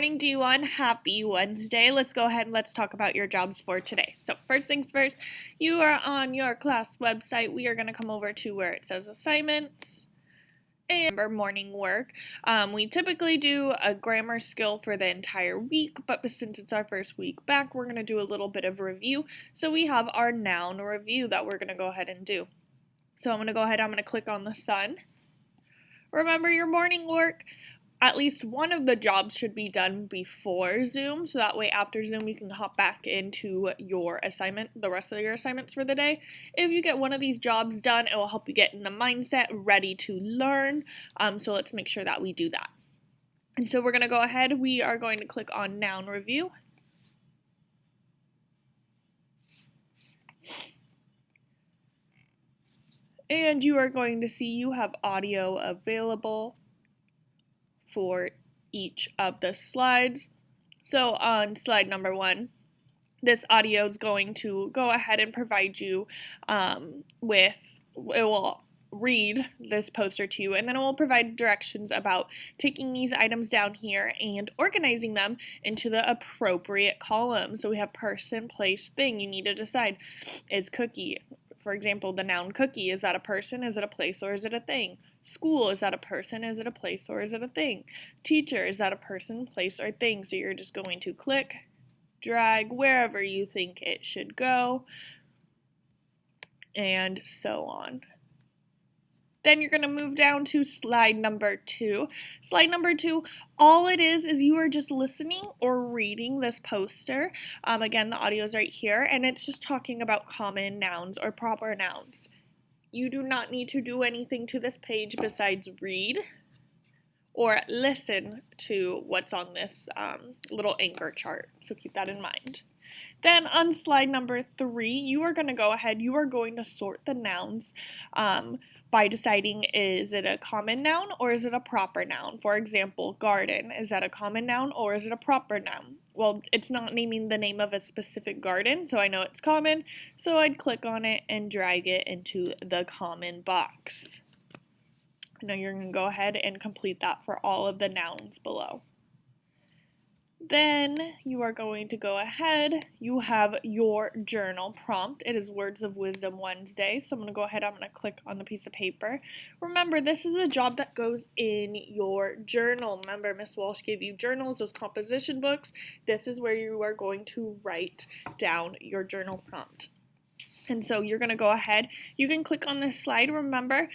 Morning D1, happy Wednesday. Let's go ahead and let's talk about your jobs for today. So first things first, you are on your class website. We are going to come over to where it says assignments and morning work. We typically do a grammar skill for the entire week, but since it's our first week back, we're going to do a little bit of review. So we have our noun review that we're going to go ahead and do. So I'm going to click on the sun. Remember your morning work. At least one of the jobs should be done before Zoom, so that way after Zoom you can hop back into your assignment, the rest of your assignments for the day. If you get one of these jobs done, it will help you get in the mindset, ready to learn, so let's make sure that we do that. And so we're going to go ahead, we are going to click on Noun Review. And you are going to see you have audio available for each of the slides. So on slide number 1, this audio is going to go ahead and provide you it will read this poster to you, and then it will provide directions about taking these items down here and organizing them into the appropriate columns. So we have person, place, thing. You need to decide, is cookie, for example, the noun cookie, is that a person, is it a place, or is it a thing? School, is that a person, is it a place, or is it a thing? Teacher, is that a person, place, or thing? So you're just going to click, drag wherever you think it should go, and so on. Then you're going to move down to slide number 2. Slide number 2, all it is you are just listening or reading this poster. Again, the audio is right here, and it's just talking about common nouns or proper nouns. You do not need to do anything to this page besides read or listen to what's on this little anchor chart, so keep that in mind. Then on slide number 3, you are going to go ahead, you are going to sort the nouns by deciding, is it a common noun or is it a proper noun? For example, garden, is that a common noun or is it a proper noun? Well, it's not naming the name of a specific garden, so I know it's common, so I'd click on it and drag it into the common box. Now you're going to go ahead and complete that for all of the nouns below. Then you are going to go ahead, you have your journal prompt. It is Words of Wisdom Wednesday, so I'm going to go ahead, I'm going to click on the piece of paper. Remember, this is a job that goes in your journal. Remember, Miss Walsh gave you journals, those composition books. This is where you are going to write down your journal prompt. And so you're going to go ahead, you can click on this slide. Remember,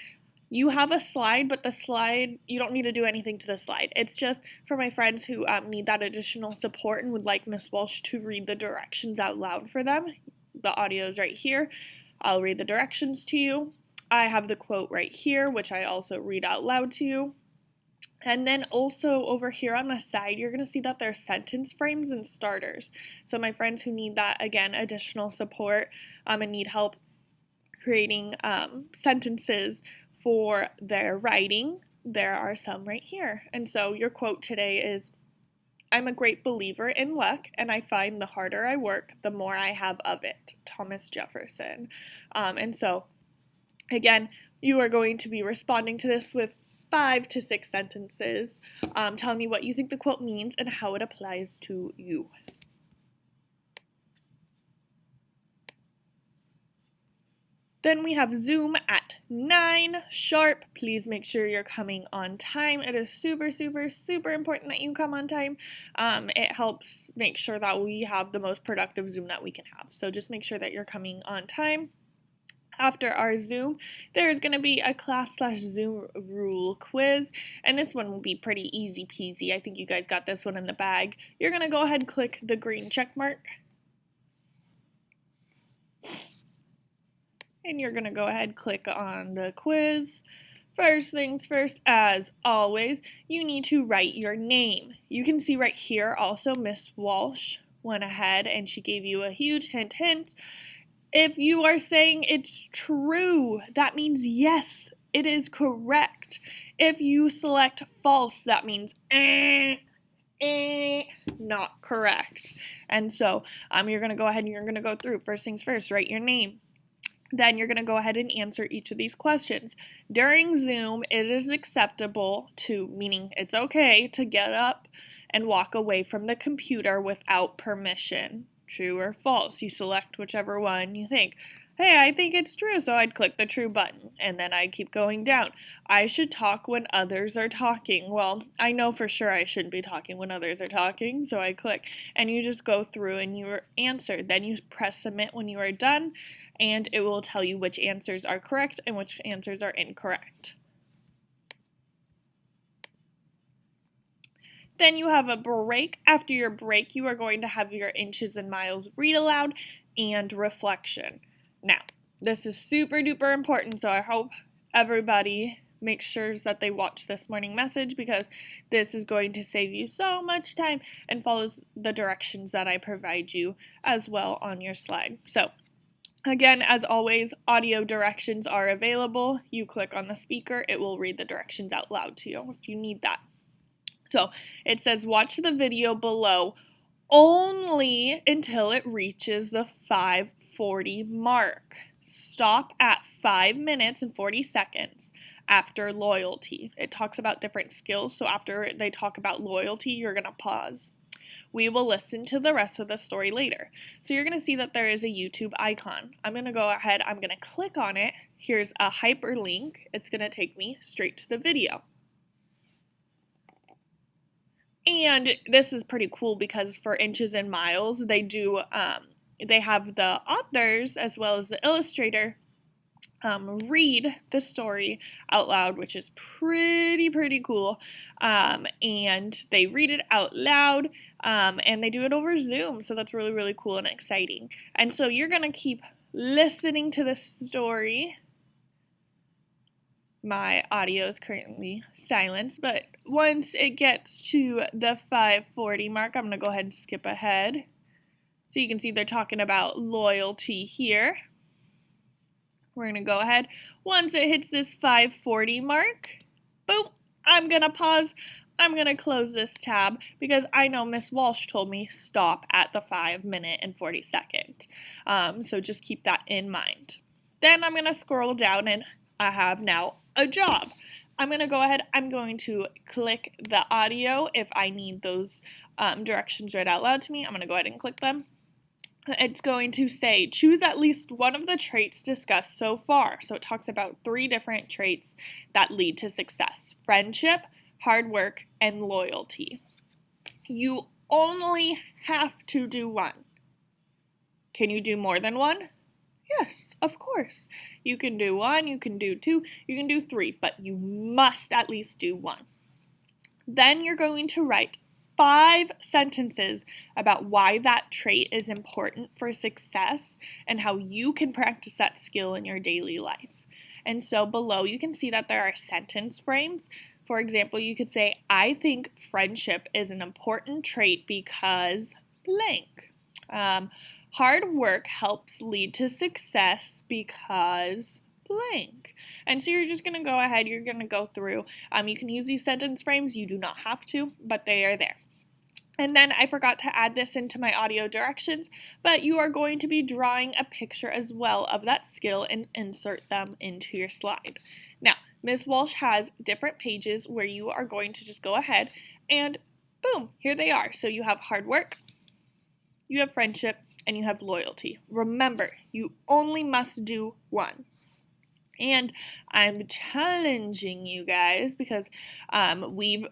you have a slide, but the slide, you don't need to do anything to the slide. It's just for my friends who need that additional support and would like Miss Walsh to read the directions out loud for them. The audio is right here. I'll read the directions to you. I have the quote right here, which I also read out loud to you. And then also over here on the side, you're going to see that there's sentence frames and starters. So my friends who need that, again, additional support and need help creating sentences for their writing, there are some right here. And so your quote today is, I'm a great believer in luck, and I find the harder I work, the more I have of it. Thomas Jefferson. And so, again, you are going to be responding to this with 5 to 6 sentences, telling me what you think the quote means and how it applies to you. Then we have Zoom at 9 sharp. Please make sure you're coming on time. It is super, super, super important that you come on time. It helps make sure that we have the most productive Zoom that we can have. So just make sure that you're coming on time. After our Zoom, there is going to be a class/Zoom rule quiz, and this one will be pretty easy peasy. I think you guys got this one in the bag. You're going to go ahead and click the green check mark. And you're going to go ahead, click on the quiz. First things first, as always, you need to write your name. You can see right here also Miss Walsh went ahead and she gave you a huge hint. If you are saying it's true, that means yes, it is correct. If you select false, that means not correct. And so you're going to go ahead and you're going to go through. First things first, write your name. Then you're going to go ahead and answer each of these questions. During Zoom, it is acceptable to, meaning it's okay to get up and walk away from the computer without permission. True or false? You select whichever one you think. Hey, I think it's true, so I'd click the true button, and then I'd keep going down. I should talk when others are talking. Well, I know for sure I shouldn't be talking when others are talking, so I click, and you just go through and you answer. Then you press submit when you are done, and it will tell you which answers are correct and which answers are incorrect. Then you have a break. After your break, you are going to have your inches and miles read aloud and reflection. Now, this is super duper important, so I hope everybody makes sure that they watch this morning message because this is going to save you so much time and follows the directions that I provide you as well on your slide. So, again, as always, audio directions are available. You click on the speaker, it will read the directions out loud to you if you need that. So it says watch the video below only until it reaches the 5:40 mark. Stop at 5 minutes and 40 seconds after loyalty. It talks about different skills, so after they talk about loyalty, you're going to pause. We will listen to the rest of the story later. So you're going to see that there is a YouTube icon. I'm going to go ahead, I'm going to click on it. Here's a hyperlink. It's going to take me straight to the video. And this is pretty cool because for inches and miles, they have the authors as well as the illustrator read the story out loud, which is pretty cool. And they read it out loud, and they do it over Zoom, so that's really cool and exciting. And so you're gonna keep listening to the story. My audio is currently silenced, but once it gets to the 5:40 mark, I'm going to go ahead and skip ahead. So you can see they're talking about loyalty here. We're going to go ahead. Once it hits this 5:40 mark, boom, I'm going to pause. I'm going to close this tab because I know Miss Walsh told me stop at the 5-minute and 40-second. So just keep that in mind. Then I'm going to scroll down and I have now a job. I'm going to go ahead, I'm going to click the audio if I need those directions read out loud to me. I'm going to go ahead and click them. It's going to say, choose at least one of the traits discussed so far. So it talks about 3 different traits that lead to success: friendship, hard work, and loyalty. You only have to do one. Can you do more than one? Yes, of course. You can do 1, you can do 2, you can do 3, but you must at least do 1. Then you're going to write 5 sentences about why that trait is important for success and how you can practice that skill in your daily life. And so below you can see that there are sentence frames. For example, you could say, I think friendship is an important trait because blank. Hard work helps lead to success because blank. And so you're just going to go ahead, you're going to go through. You can use these sentence frames, you do not have to, but they are there. And then I forgot to add this into my audio directions, but you are going to be drawing a picture as well of that skill and insert them into your slide. Now, Ms. Walsh has different pages where you are going to just go ahead and boom, here they are. So you have hard work, you have friendship, and you have loyalty. Remember, you only must do 1. And I'm challenging you guys because we've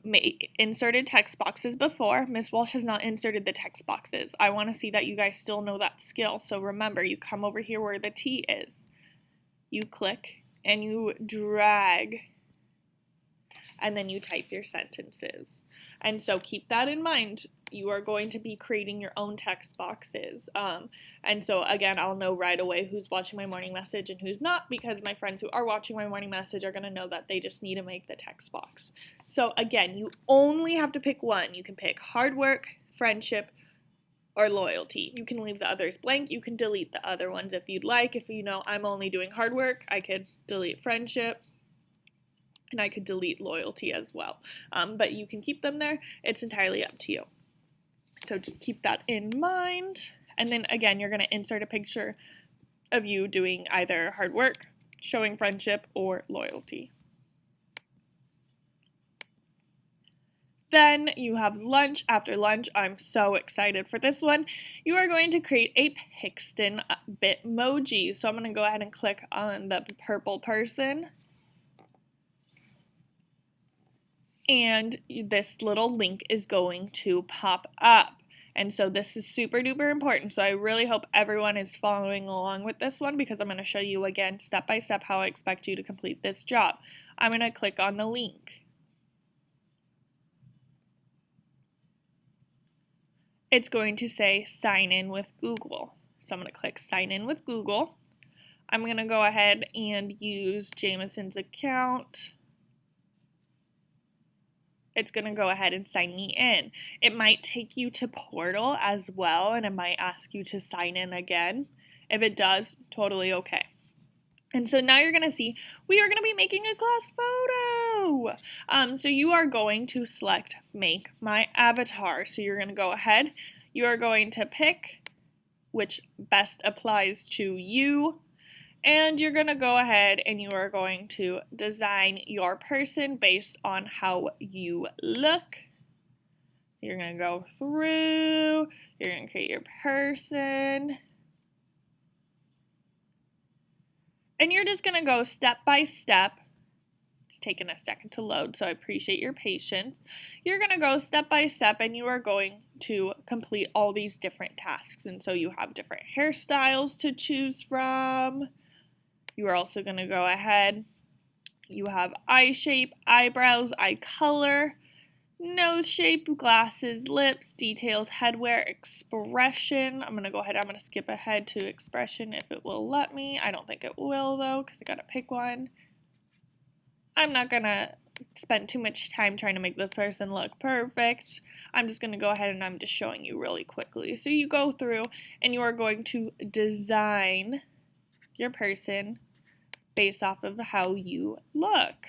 inserted text boxes before. Ms. Walsh has not inserted the text boxes. I want to see that you guys still know that skill. So remember, you come over here where the T is. You click and you drag. And then you type your sentences. And so keep that in mind. You are going to be creating your own text boxes. And so again, I'll know right away who's watching my morning message and who's not, because my friends who are watching my morning message are going to know that they just need to make the text box. So again, you only have to pick one. You can pick hard work, friendship, or loyalty. You can leave the others blank. You can delete the other ones if you'd like. If you know I'm only doing hard work, I could delete friendship. And I could delete loyalty as well. But you can keep them there. It's entirely up to you. So just keep that in mind. And then again, you're going to insert a picture of you doing either hard work, showing friendship, or loyalty. then you have lunch. After lunch, I'm so excited for this one. You are going to create a Pixen Bitmoji. So I'm going to go ahead and click on the purple person. And this little link is going to pop up. And so this is super duper important. So I really hope everyone is following along with this one because I'm going to show you again step by step how I expect you to complete this job. I'm going to click on the link. It's going to say sign in with Google. So I'm going to click sign in with Google. I'm going to go ahead and use Jameson's account. It's going to go ahead and sign me in. It might take you to Portal as well, and it might ask you to sign in again. If it does, totally okay. And so now you're going to see we are going to be making a class photo. So you are going to select make my avatar. So you're going to go ahead. You are going to pick which best applies to you. And you're going to go ahead and you are going to design your person based on how you look. You're going to go through, you're going to create your person. And you're just going to go step by step. It's taking a second to load, so I appreciate your patience. You're going to go step by step and you are going to complete all these different tasks. And so you have different hairstyles to choose from. You are also going to go ahead. You have eye shape, eyebrows, eye color, nose shape, glasses, lips, details, headwear, expression. I'm going to go ahead. I'm going to skip ahead to expression if it will let me. I don't think it will though because I got to pick one. I'm not going to spend too much time trying to make this person look perfect. I'm just going to go ahead and I'm just showing you really quickly. So you go through and you are going to design your person based off of how you look.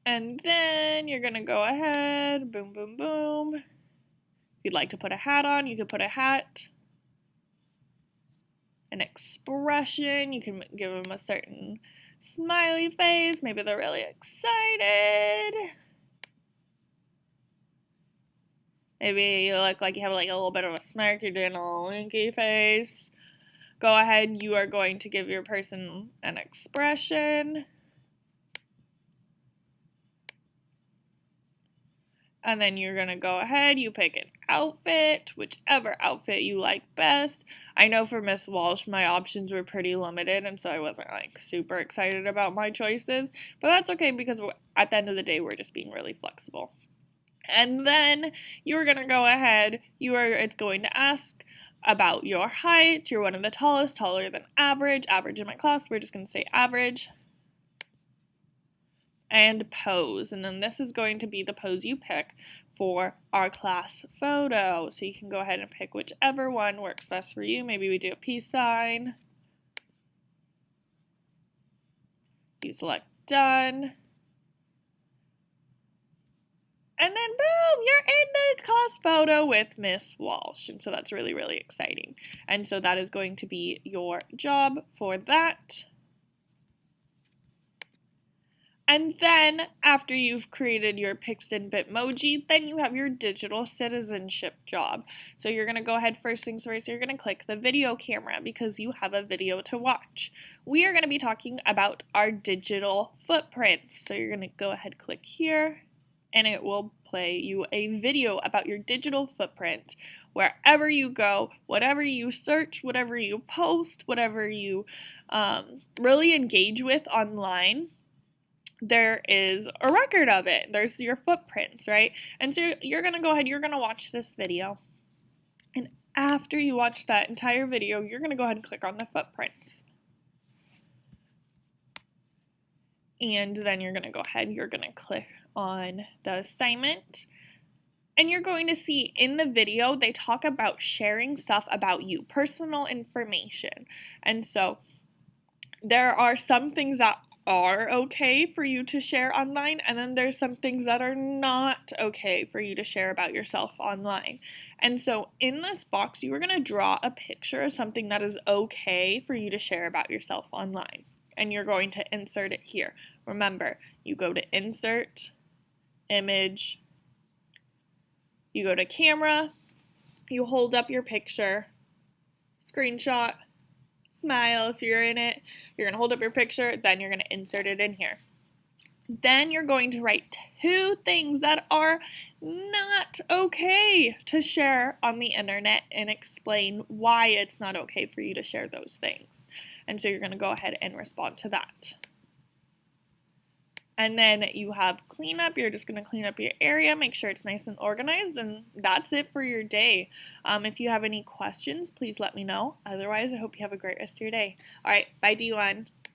And then you're going to go ahead, boom, boom, boom. If you'd like to put a hat on, you could put a hat. An expression, you can give them a certain smiley face. Maybe they're really excited. Maybe you look like you have like a little bit of a smirk, you're doing a little winky face. Go ahead, you are going to give your person an expression. And then you're going to go ahead, you pick an outfit, whichever outfit you like best. I know for Miss Walsh, my options were pretty limited, and so I wasn't like super excited about my choices. But that's okay because at the end of the day, we're just being really flexible. And then you're going to go ahead, it's going to ask about your height. You're one of the tallest, taller than average. Average in my class, we're just going to say average. And pose. And then this is going to be the pose you pick for our class photo. So you can go ahead and pick whichever one works best for you. Maybe we do a peace sign. You select done. And then boom, you're in the class photo with Miss Walsh. And so that's really, really exciting. And so that is going to be your job for that. And then after you've created your Pixen Bitmoji, then you have your digital citizenship job. So you're going to go ahead, first things first, you're going to click the video camera because you have a video to watch. We are going to be talking about our digital footprints. So you're going to go ahead, click here, and it will play you a video about your digital footprint. Wherever you go, whatever you search, whatever you post, whatever you really engage with online, there is a record of it. There's your footprints, right? And so you're going to go ahead, you're going to watch this video. And after you watch that entire video, you're going to go ahead and click on the footprints. And then you're going to go ahead, you're going to click on the assignment. And you're going to see in the video, they talk about sharing stuff about you, personal information. And so there are some things that are okay for you to share online, and then there's some things that are not okay for you to share about yourself online. And so in this box, you are going to draw a picture of something that is okay for you to share about yourself online, and you're going to insert it here. Remember, you go to Insert, Image, you go to Camera, you hold up your picture, screenshot, smile if you're in it. You're going to hold up your picture, then you're going to insert it in here. Then you're going to write 2 things that are not okay to share on the internet and explain why it's not okay for you to share those things. And so you're going to go ahead and respond to that. And then you have cleanup. You're just going to clean up your area, make sure it's nice and organized, and that's it for your day. If you have any questions, please let me know. Otherwise, I hope you have a great rest of your day. All right, bye D1.